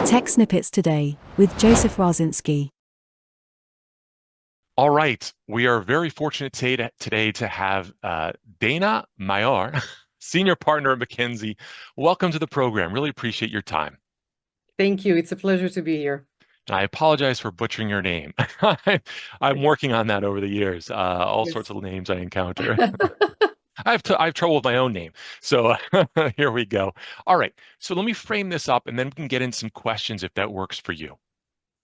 Tech Snippets Today with Joseph Raczynski. All right. We are very fortunate today to have Dana Maor, Senior Partner at McKinsey. Welcome to the program. Really appreciate your time. Thank you. It's a pleasure to be here. And I apologize for butchering your name. I'm working on that over the years. All Yes. sorts of names I encounter. I have trouble with my own name. So here we go. All right. So let me frame this up and then we can get in some questions if that works for you.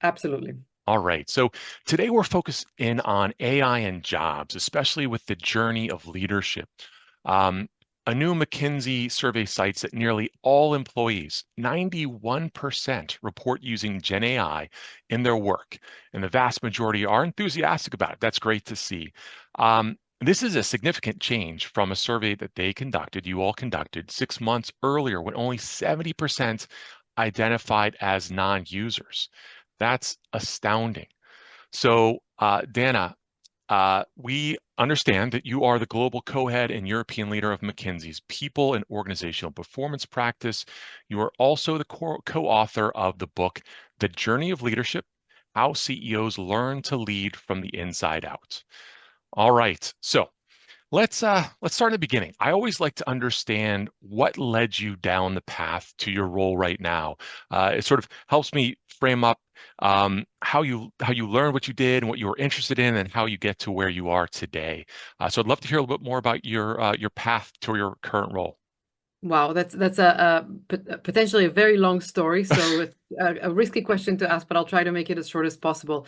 Absolutely. All right. So today we're focused in on AI and jobs, especially with the journey of leadership. Um, a new McKinsey survey cites that nearly all employees, 91%, report using Gen AI in their work, and the vast majority are enthusiastic about it. That's great to see. This is a significant change from a survey that they conducted, you all conducted 6 months earlier, when only 70% identified as non-users. That's astounding. So, Dana, we understand that you are the global co-head and European leader of McKinsey's People and Organizational Performance Practice. You are also the co-author of the book, The Journey of Leadership: How CEOs Learn to Lead from the Inside Out. All right. So, let's start at the beginning. I always like to understand what led you down the path to your role right now. It sort of helps me frame up how you learned what you did and what you were interested in, and how you get to where you are today. So I'd love to hear a little bit more about your path to your current role. Wow, that's potentially a very long story, so it's a risky question to ask, but I'll try to make it as short as possible.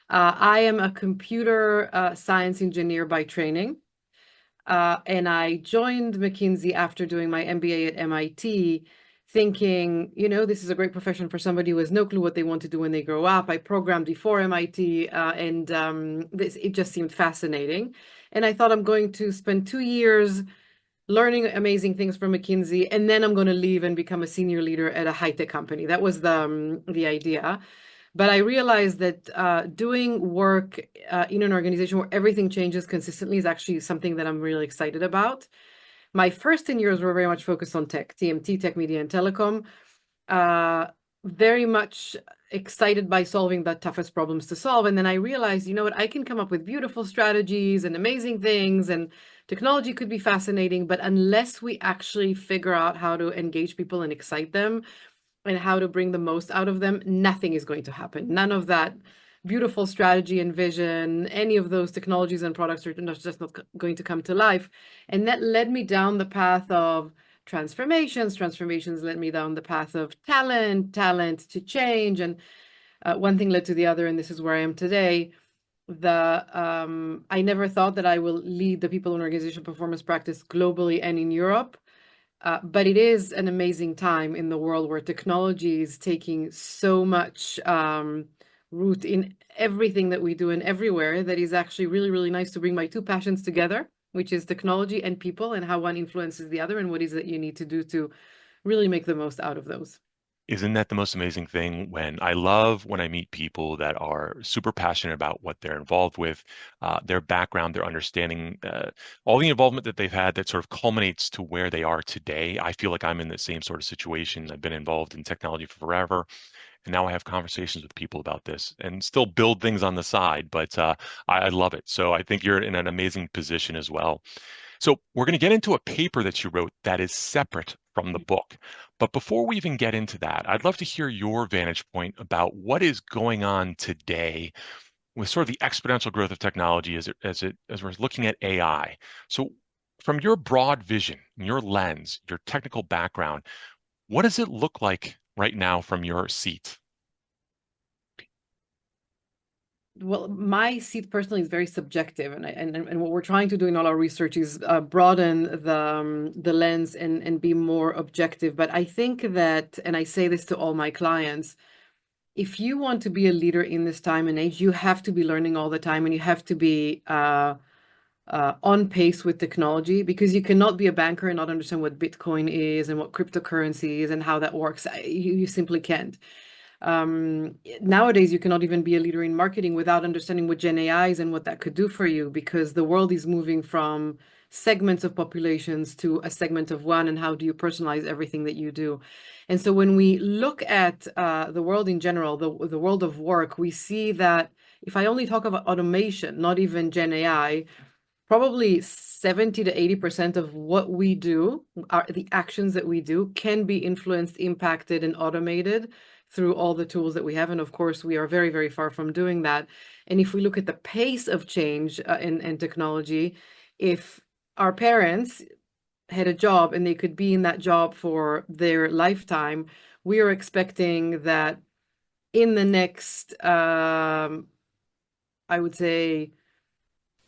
I am a computer science engineer by training, and I joined McKinsey after doing my MBA at MIT, thinking, this is a great profession for somebody who has no clue what they want to do when they grow up. I programmed before MIT, and it just seemed fascinating. And I thought I'm going to spend 2 years learning amazing things from McKinsey, and then I'm going to leave and become a senior leader at a high-tech company. That was the idea. But I realized that doing work in an organization where everything changes consistently is actually something that I'm really excited about. My first 10 years were very much focused on tech, TMT, tech, media, and telecom. Very much excited by solving the toughest problems to solve. And then I realized, you know what, I can come up with beautiful strategies and amazing things, and technology could be fascinating, but unless we actually figure out how to engage people and excite them and how to bring the most out of them, nothing is going to happen. None of that beautiful strategy and vision, any of those technologies and products are just not going to come to life. And that led me down the path of transformations led me down the path of talent to change, and one thing led to the other, and this is where I am today. I never thought that I will lead the people and organization performance practice globally and in Europe, but it is an amazing time in the world where technology is taking so much root in everything that we do and everywhere, that is actually really, really nice to bring my two passions together, which is technology and people, and how one influences the other, and what is it you need to do to really make the most out of those. Isn't that the most amazing thing? I love when I meet people that are super passionate about what they're involved with, their background, their understanding, all the involvement that they've had that sort of culminates to where they are today. I feel like I'm in the same sort of situation. I've been involved in technology for forever, and now I have conversations with people about this and still build things on the side, but I love it. So I think you're in an amazing position as well. So we're going to get into a paper that you wrote that is separate from the book. But before we even get into that, I'd love to hear your vantage point about what is going on today with sort of the exponential growth of technology as we're looking at AI. So from your broad vision, your lens, your technical background, what does it look like right now from your seat? Well, my seat personally is very subjective, and what we're trying to do in all our research is broaden the lens and be more objective. But I think that, and I say this to all my clients, if you want to be a leader in this time and age, you have to be learning all the time, and you have to be on pace with technology, because you cannot be a banker and not understand what Bitcoin is and what cryptocurrency is and how that works. You simply can't. Nowadays, you cannot even be a leader in marketing without understanding what Gen AI is and what that could do for you, because the world is moving from segments of populations to a segment of one, and how do you personalize everything that you do. And so when we look at the world in general, the world of work, we see that if I only talk about automation, not even Gen AI, probably 70 to 80% of what we do, the actions that we do, can be influenced, impacted, and automated through all the tools that we have. And of course, we are very, very far from doing that. And if we look at the pace of change in technology, if our parents had a job and they could be in that job for their lifetime, we are expecting that in the next, I would say,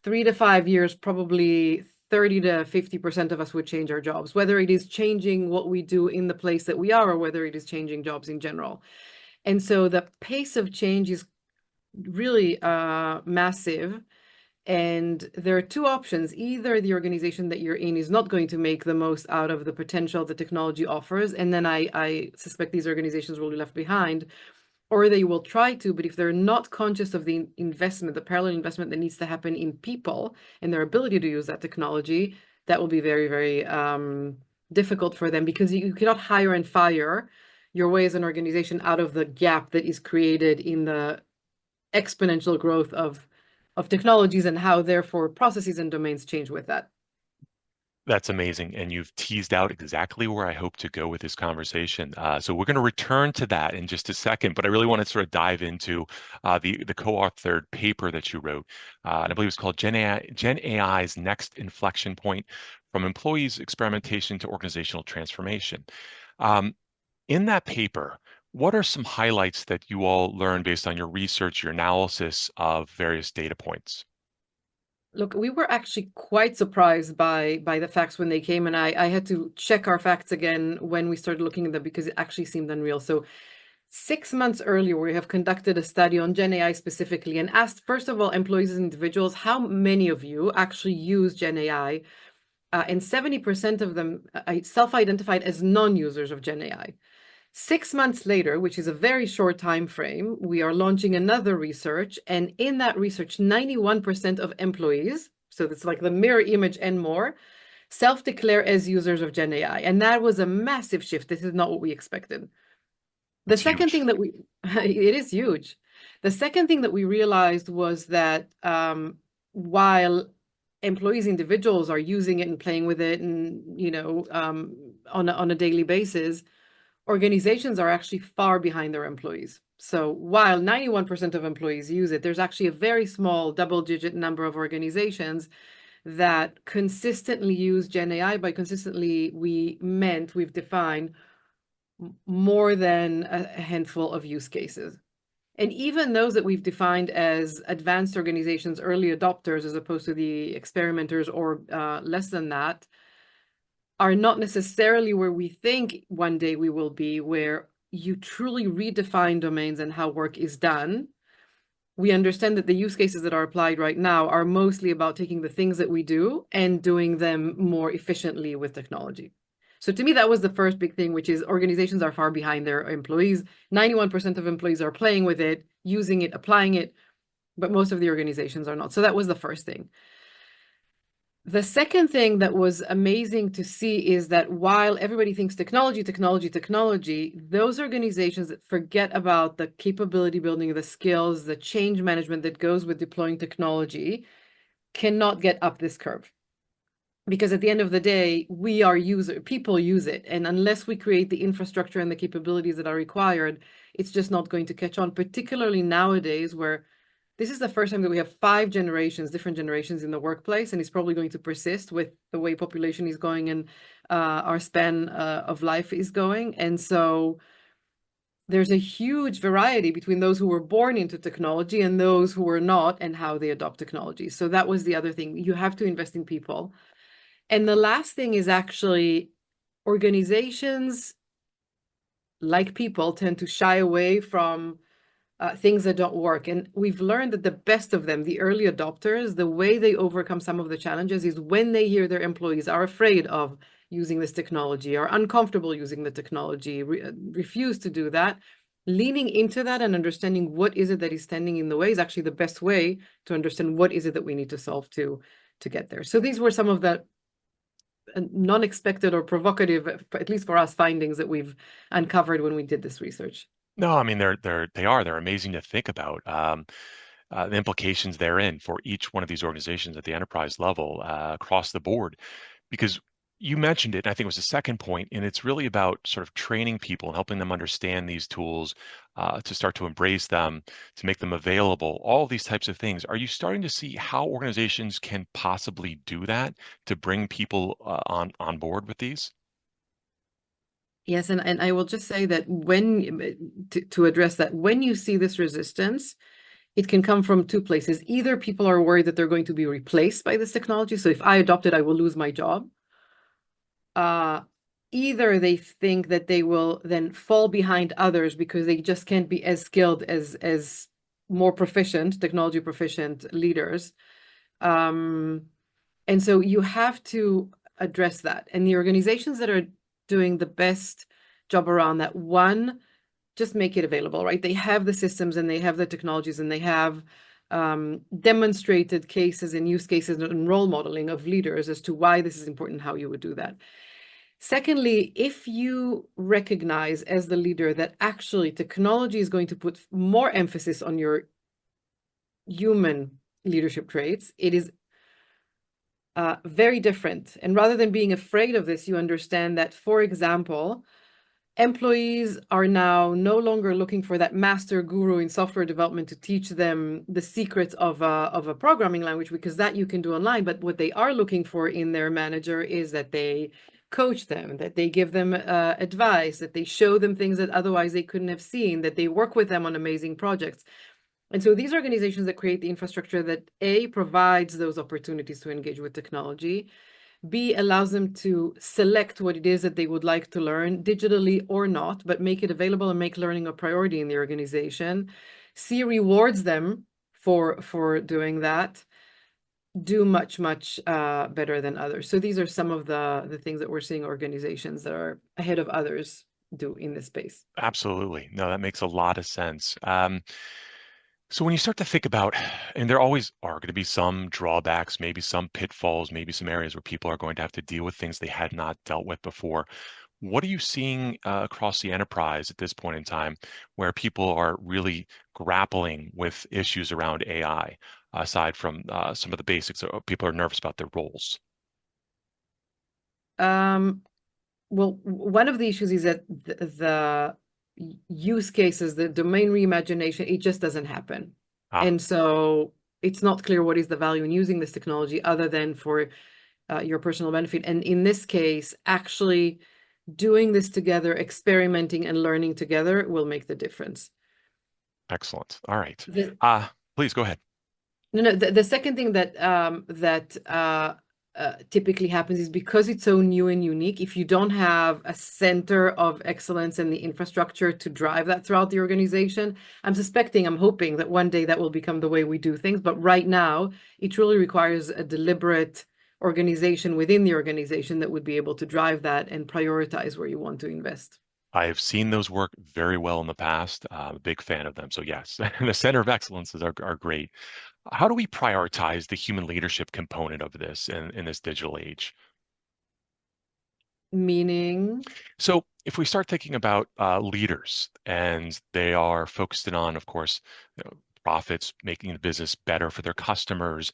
3 to 5 years, probably 30 to 50% of us would change our jobs, whether it is changing what we do in the place that we are or whether it is changing jobs in general. And so the pace of change is really massive. And there are two options. Either the organization that you're in is not going to make the most out of the potential the technology offers, and then I suspect these organizations will be left behind, or they will try to, but if they're not conscious of the investment, the parallel investment that needs to happen in people and their ability to use that technology, that will be very, very difficult for them, because you cannot hire and fire your way as an organization out of the gap that is created in the exponential growth of technologies and how therefore processes and domains change with that. That's amazing. And you've teased out exactly where I hope to go with this conversation. So we're going to return to that in just a second, but I really want to sort of dive into the co-authored paper that you wrote. And I believe it's called Gen AI's Next Inflection Point, From Employees Experimentation to Organizational Transformation. In that paper, what are some highlights that you all learned based on your research, your analysis of various data points? Look, we were actually quite surprised by the facts when they came, and I had to check our facts again when we started looking at them because it actually seemed unreal. So 6 months earlier, we have conducted a study on Gen AI specifically and asked, first of all, employees and individuals, how many of you actually use Gen AI? And 70% of them self-identified as non-users of Gen AI. 6 months later, which is a very short time frame, we are launching another research, and in that research, 91% of employees, so that's like the mirror image and more, self-declare as users of Gen AI, and that was a massive shift. This is not what we expected. The That's second huge. thing that it is huge. The second thing that we realized was that while employees, individuals are using it and playing with it, and on a daily basis, organizations are actually far behind their employees. So while 91% of employees use it, there's actually a very small double-digit number of organizations that consistently use Gen AI. By consistently, we've defined more than a handful of use cases. And even those that we've defined as advanced organizations, early adopters, as opposed to the experimenters or less than that, are not necessarily where we think one day we will be, where you truly redefine domains and how work is done. We understand that the use cases that are applied right now are mostly about taking the things that we do and doing them more efficiently with technology. So to me, that was the first big thing, which is organizations are far behind their employees. 91% of employees are playing with it, using it, applying it, but most of the organizations are not. So that was the first thing. The second thing that was amazing to see is that while everybody thinks technology, those organizations that forget about the capability building, the skills, the change management that goes with deploying technology cannot get up this curve. Because at the end of the day, people use it. And unless we create the infrastructure and the capabilities that are required, it's just not going to catch on, particularly nowadays where this is the first time that we have 5 generations, different generations in the workplace, and it's probably going to persist with the way population is going and our span of life is going. And so there's a huge variety between those who were born into technology and those who were not, and how they adopt technology. So that was the other thing. You have to invest in people. And the last thing is actually organizations, like people, tend to shy away from things that don't work. And we've learned that the best of them, the early adopters, the way they overcome some of the challenges is when they hear their employees are afraid of using this technology, are uncomfortable using the technology, refuse to do that. Leaning into that and understanding what is it that is standing in the way is actually the best way to understand what is it that we need to solve to get there. So these were some of the non-expected or provocative, at least for us, findings that we've uncovered when we did this research. No, I mean they're amazing to think about. The implications therein for each one of these organizations at the enterprise level across the board. Because you mentioned it, and I think it was the second point, and it's really about sort of training people and helping them understand these tools, to start to embrace them, to make them available, all of these types of things. Are you starting to see how organizations can possibly do that to bring people on board with these? Yes, and I will just say that to address that, when you see this resistance, it can come from two places. Either people are worried that they're going to be replaced by this technology. So if I adopt it, I will lose my job. Either they think that they will then fall behind others because they just can't be as skilled as more proficient, technology proficient leaders. And so you have to address that. And the organizations that are doing the best job around that, one, just make it available, right? They have the systems and they have the technologies and they have demonstrated cases and use cases and role modeling of leaders as to why this is important, how you would do that. Secondly, if you recognize as the leader that actually technology is going to put more emphasis on your human leadership traits, it is very different. And rather than being afraid of this, you understand that, for example, employees are now no longer looking for that master guru in software development to teach them the secrets of a programming language, because that you can do online. But what they are looking for in their manager is that they coach them, that they give them advice, that they show them things that otherwise they couldn't have seen, that they work with them on amazing projects. And so these organizations that create the infrastructure that A, provides those opportunities to engage with technology, B, allows them to select what it is that they would like to learn digitally or not, but make it available and make learning a priority in the organization. C, rewards them for doing that, do much better than others. So these are some of the things that we're seeing organizations that are ahead of others do in this space. Absolutely. No, that makes a lot of sense. So when you start to think about, and there always are going to be some drawbacks, maybe some pitfalls, maybe some areas where people are going to have to deal with things they had not dealt with before. What are you seeing across the enterprise at this point in time where people are really grappling with issues around AI, aside from some of the basics? People are nervous about their roles. Well, one of the issues is that the use cases, the domain reimagination, it just doesn't happen. Ah, And so it's not clear what is the value in using this technology other than for your personal benefit. And in this case, actually doing this together, experimenting and learning together will make the difference. excellent. All right. The, Please go ahead. No, the second thing that typically happens is because it's so new and unique, if you don't have a center of excellence and the infrastructure to drive that throughout the organization, I'm hoping that one day that will become the way we do things. But right now, it really requires a deliberate organization within the organization that would be able to drive that and prioritize where you want to invest. I have seen those work very well in the past. I'm a big fan of them. So yes, the center of excellences are great. How do we prioritize the human leadership component of this in this digital age? Meaning? So if we start thinking about leaders and they are focused in on, of course, profits, making the business better for their customers,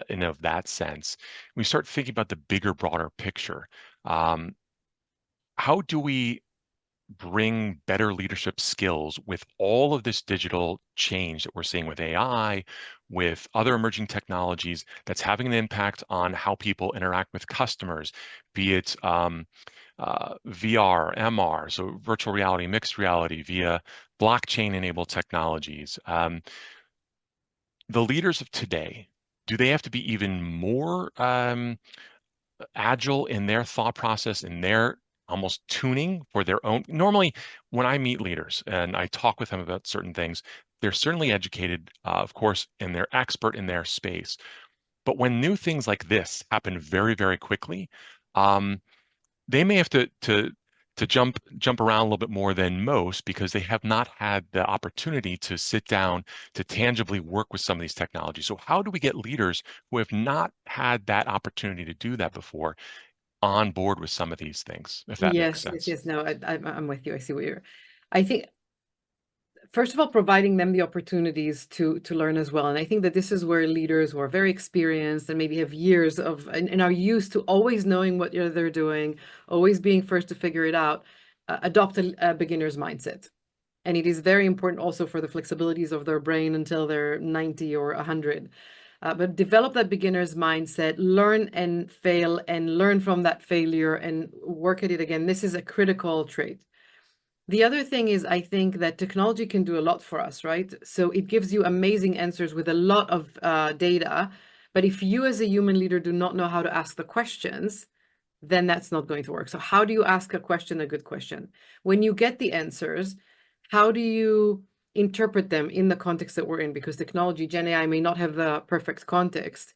in of that sense, we start thinking about the bigger, broader picture. Um, how do we bring better leadership skills with all of this digital change that we're seeing with AI, with other emerging technologies that's having an impact on how people interact with customers, be it VR, MR, so virtual reality, mixed reality, via blockchain-enabled technologies. The leaders of today, do they have to be even more agile in their thought process, in their almost tuning for their own? Normally, when I meet leaders and I talk with them about certain things, they're certainly educated, of course, and they're expert in their space. But when new things like this happen very, very quickly, they may have to jump around a little bit more than most because they have not had the opportunity to sit down to tangibly work with some of these technologies. So how do we get leaders who have not had that opportunity to do that before on board with some of these things, if that makes Yes. sense. No, I'm with you. I see what I think, first of all, providing them the opportunities to learn as well. And I think that this is where leaders who are very experienced and maybe have years of and are used to always knowing what they're doing, always being first to figure it out, adopt a beginner's mindset. And it is very important also for the flexibilities of their brain until they're 90 or 100. But develop that beginner's mindset, learn and fail, and learn from that failure and work at it again. This is a critical trait. The other thing is, I think that technology can do a lot for us, right? So it gives you amazing answers with a lot of data. But if you as a human leader do not know how to ask the questions, then that's not going to work. So how do you ask a question a good question? When you get the answers, how do you interpret them in the context that we're in? Because technology, Gen AI, may not have the perfect context.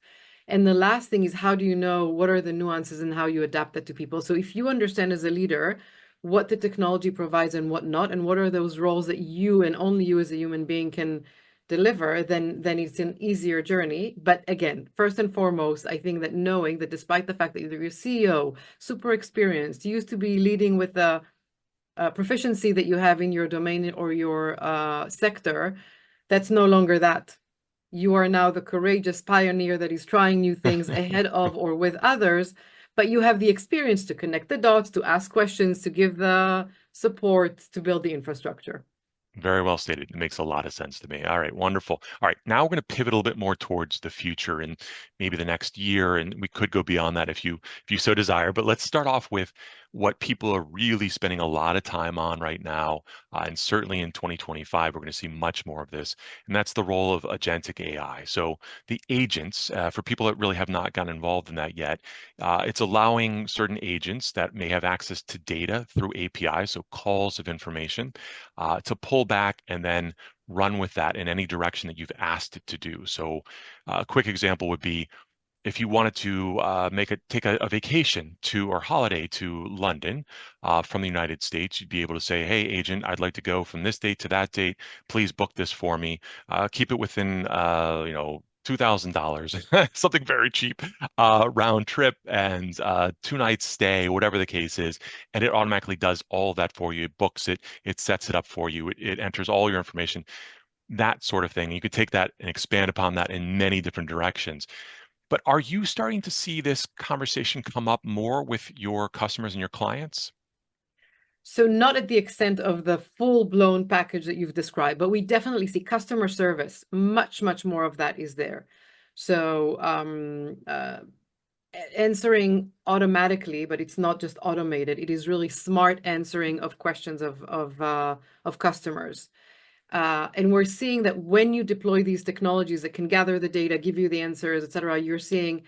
And the last thing is, how do you know what are the nuances and how you adapt that to people? So if you understand as a leader what the technology provides and what not, and what are those roles that you and only you as a human being can deliver, then it's an easier journey. But again, first and foremost, I think that knowing that despite the fact that you're CEO, super experienced, used to be leading with the proficiency that you have in your domain or your sector, that's no longer that. You are now the courageous pioneer that is trying new things ahead of or with others, but you have the experience to connect the dots, to ask questions, to give the support, to build the infrastructure. Very well stated. It makes a lot of sense to me. All right, wonderful. All right, now we're going to pivot a little bit more towards the future and maybe the next year, and we could go beyond that if you so desire. But let's start off with what people are really spending a lot of time on right now, and certainly in 2025, we're going to see much more of this, and that's the role of agentic AI. So the agents, for people that really have not gotten involved in that yet, it's allowing certain agents that may have access to data through APIs, so calls of information, to pull back and then run with that in any direction that you've asked it to do. So a quick example would be if you wanted to take a vacation to or holiday to London from the United States, you'd be able to say, "Hey, agent, I'd like to go from this date to that date. Please book this for me. Keep it within, $2,000, something very cheap, round trip and 2 nights stay, whatever the case is." And it automatically does all of that for you. It books it, it sets it up for you, it enters all your information, that sort of thing. You could take that and expand upon that in many different directions. But are you starting to see this conversation come up more with your customers and your clients? So not at the extent of the full-blown package that you've described, but we definitely see customer service. Much more of that is there. So answering automatically, but it's not just automated. It is really smart answering of questions of customers. And we're seeing that when you deploy these technologies that can gather the data, give you the answers, et cetera, you're seeing,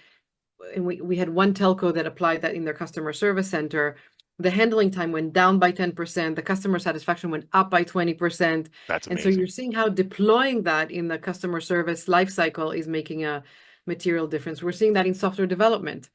and we had one telco that applied that in their customer service center. The handling time went down by 10%, the customer satisfaction went up by 20%. That's And so you're amazing. seeing how deploying that in the customer service lifecycle is making a material difference. We're seeing that in software development.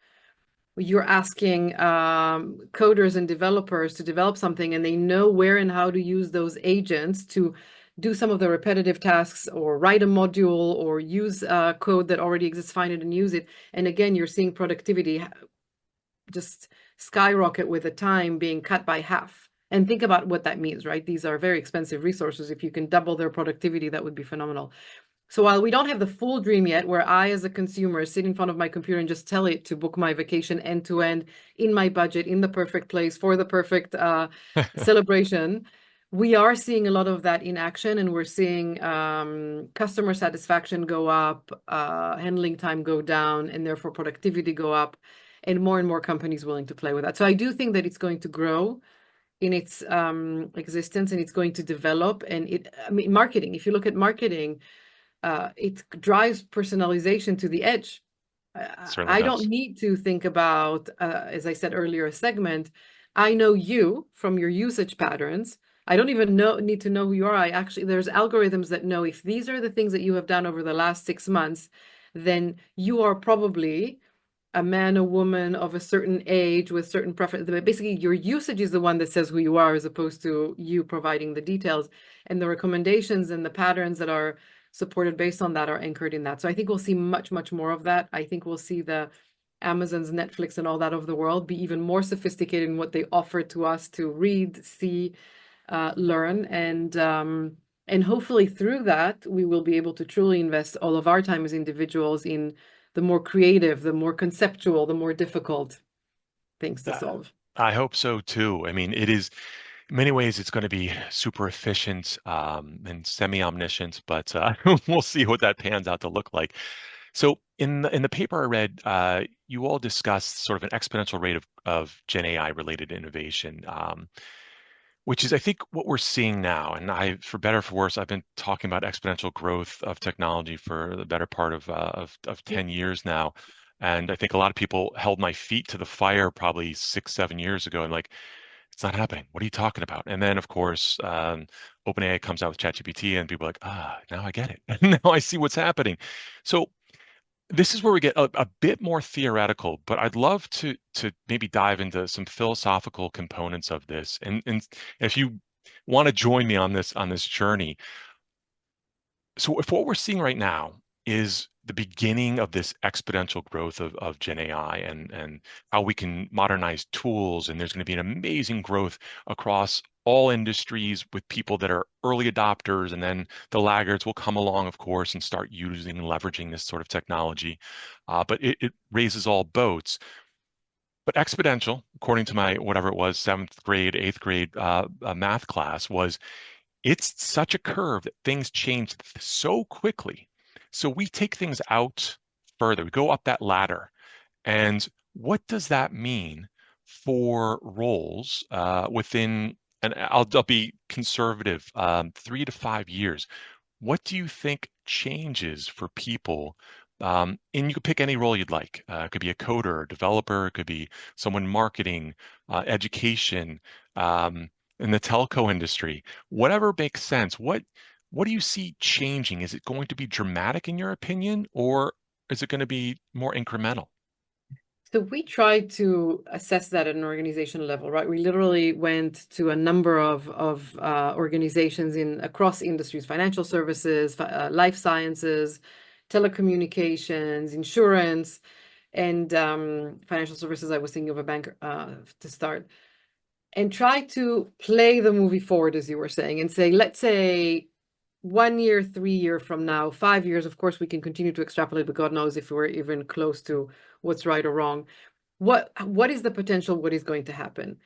You're asking coders and developers to develop something, and they know where and how to use those agents to do some of the repetitive tasks or write a module or use code that already exists, find it and use it. And again, you're seeing productivity just skyrocket with the time being cut by half. And think about what that means, right? These are very expensive resources. If you can double their productivity, that would be phenomenal. So while we don't have the full dream yet, where I, as a consumer, sit in front of my computer and just tell it to book my vacation end to end in my budget, in the perfect place for the perfect celebration, we are seeing a lot of that in action, and we're seeing customer satisfaction go up, handling time go down, and therefore productivity go up, and more companies willing to play with that. So I do think that it's going to grow in its existence, and it's going to develop. And marketing, if you look at marketing, it drives personalization to the edge. Certainly I does. don't need to think about, as I said earlier, a segment. I know you from your usage patterns. I don't even need to know who you are. There's algorithms that know if these are the things that you have done over the last 6 months, then you are probably a man or woman of a certain age with certain preference. Basically, your usage is the one that says who you are, as opposed to you providing the details. And the recommendations and the patterns that are supported based on that are anchored in that. So I think we'll see much more of that. I think we'll see the Amazon's, Netflix, and all that of the world, be even more sophisticated in what they offer to us to read, see, learn, and hopefully through that we will be able to truly invest all of our time as individuals in the more creative, the more conceptual, the more difficult things to Uh, solve. I hope so too. I mean, it is in many ways it's going to be super efficient and semi-omniscient, but we'll see what that pans out to look like. So in the paper I read, you all discussed sort of an exponential rate of Gen AI related innovation, which is I think what we're seeing now. And I, for better or for worse, I've been talking about exponential growth of technology for the better part of Yeah. 10 years now. And I think a lot of people held my feet to the fire probably 6, 7 years ago, and like, it's not happening. What are you talking about? And then, of course, OpenAI comes out with ChatGPT, and people are like, now I get it. Now I see what's happening. So this is where we get a bit more theoretical, but I'd love to maybe dive into some philosophical components of this. And if you want to join me on this journey, so if what we're seeing right now is the beginning of this exponential growth of Gen AI and how we can modernize tools, and there's going to be an amazing growth across all industries with people that are early adopters, and then the laggards will come along, of course, and start using and leveraging this sort of technology. But it raises all boats. But exponential, according to my whatever it was, seventh grade, eighth grade math class, was it's such a curve that things change so quickly. So we take things out further. We go up that ladder. And what does that mean for roles within, and I'll be conservative, 3 to 5 years? What do you think changes for people? And you could pick any role you'd like. It could be a coder, a developer, it could be someone marketing, education, in the telco industry, whatever makes sense. What do you see changing? Is it going to be dramatic in your opinion, or is it going to be more incremental? So we tried to assess that at an organization level, right? We literally went to a number of organizations in across industries, financial services, life sciences, telecommunications, insurance, and financial services. I was thinking of a bank to start, and try to play the movie forward, as you were saying, and say, let's say 1 year, 3 year from now, 5 years, of course, we can continue to extrapolate, but God knows if we're even close to what's right or wrong. What is the potential? What is going to happen?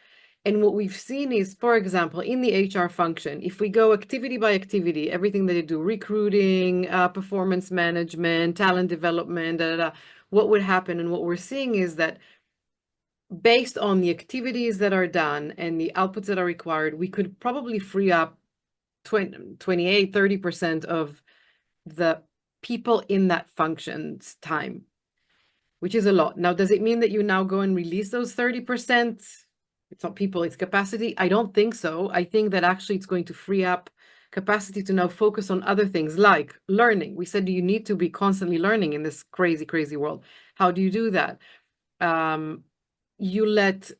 And what we've seen is, for example, in the HR function, if we go activity by activity, everything that they do, recruiting, performance management, talent development, what would happen? And what we're seeing is that based on the activities that are done and the outputs that are required, we could probably free up 28, 30% of the people in that function's time, which is a lot. Now, does it mean that you now go and release those 30%? It's not people, it's capacity. I don't think so. I think that actually it's going to free up capacity to now focus on other things like learning. We said you need to be constantly learning in this crazy, crazy world. How do you do that? You let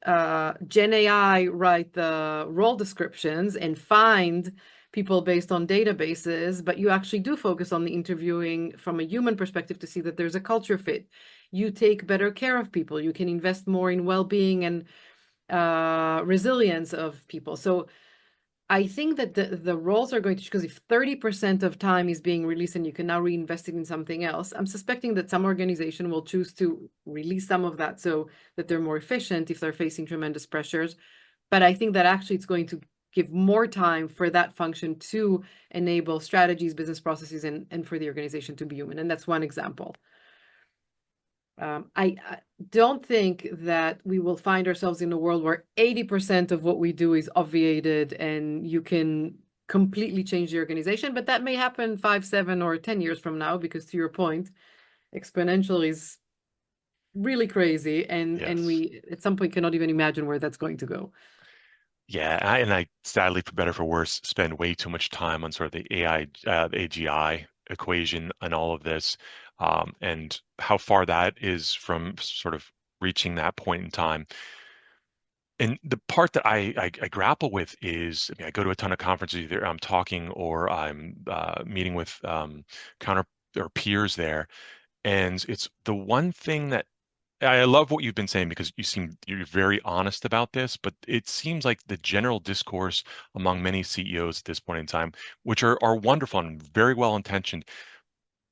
Gen AI write the role descriptions and find people based on databases, but you actually do focus on the interviewing from a human perspective to see that there's a culture fit. You take better care of people. You can invest more in well-being and resilience of people. So I think that the roles are going to, because if 30% of time is being released and you can now reinvest it in something else, I'm suspecting that some organization will choose to release some of that so that they're more efficient if they're facing tremendous pressures. But I think that actually it's going to give more time for that function to enable strategies, business processes, and for the organization to be human. And that's one example. I don't think that we will find ourselves in a world where 80% of what we do is obviated and you can completely change the organization, but that may happen 5, 7, or 10 years from now, because to your point, exponential is really crazy, and Yes. we at some point cannot even imagine where that's going to go. Yeah, and I sadly, for better or for worse, spend way too much time on sort of the AI, the AGI equation and all of this, and how far that is from sort of reaching that point in time. And the part that I grapple with is, I mean, I go to a ton of conferences, either I'm talking or I'm meeting with counter or peers there, and it's the one thing that I love what you've been saying because you're very honest about this, but it seems like the general discourse among many CEOs at this point in time, which are wonderful and very well intentioned,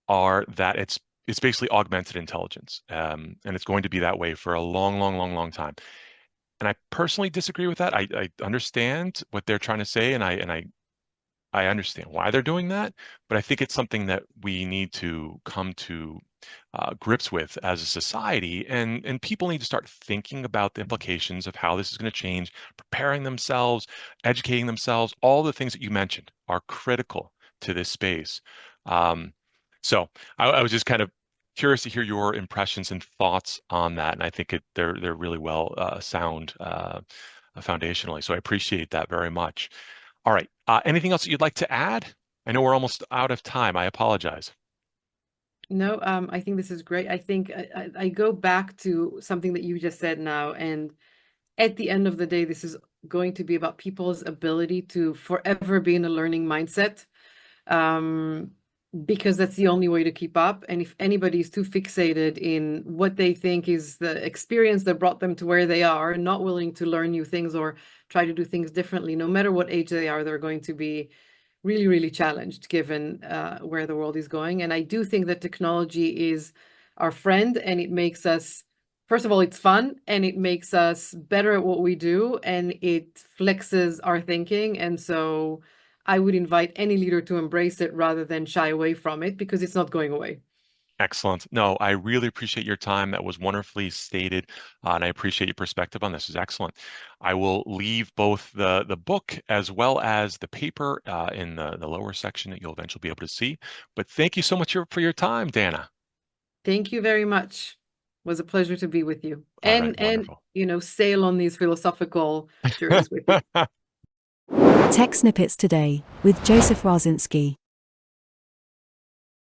are that it's basically augmented intelligence, and it's going to be that way for a long, long, long, long time. And I personally disagree with that. I understand what they're trying to say, and I understand why they're doing that, but I think it's something that we need to come to grips with as a society, and people need to start thinking about the implications of how this is going to change, preparing themselves, educating themselves. All the things that you mentioned are critical to this space. Um, so I was just kind of curious to hear your impressions and thoughts on that, and I think they're really well sound foundationally. So I appreciate that very much. All right. Anything else that you'd like to add? I know we're almost out of time. I apologize. No, I think this is great. I think I go back to something that you just said now, and at the end of the day, this is going to be about people's ability to forever be in a learning mindset, um, because that's the only way to keep up. And if anybody is too fixated in what they think is the experience that brought them to where they are, and not willing to learn new things or try to do things differently, no matter what age they are, they're going to be really, really challenged given where the world is going. And I do think that technology is our friend, and it makes us, first of all, it's fun, and it makes us better at what we do, and it flexes our thinking. And so I would invite any leader to embrace it rather than shy away from it, because it's not going away. Excellent. No, I really appreciate your time. That was wonderfully stated, and I appreciate your perspective on this. Is excellent. I will leave both the book as well as the paper in the lower section that you'll eventually be able to see. But thank you so much for your time, Dana. Thank you very much. It was a pleasure to be with you, All right, and wonderful. sail on these philosophical journeys with you. Tech Snippets Today with Joseph Raczynski.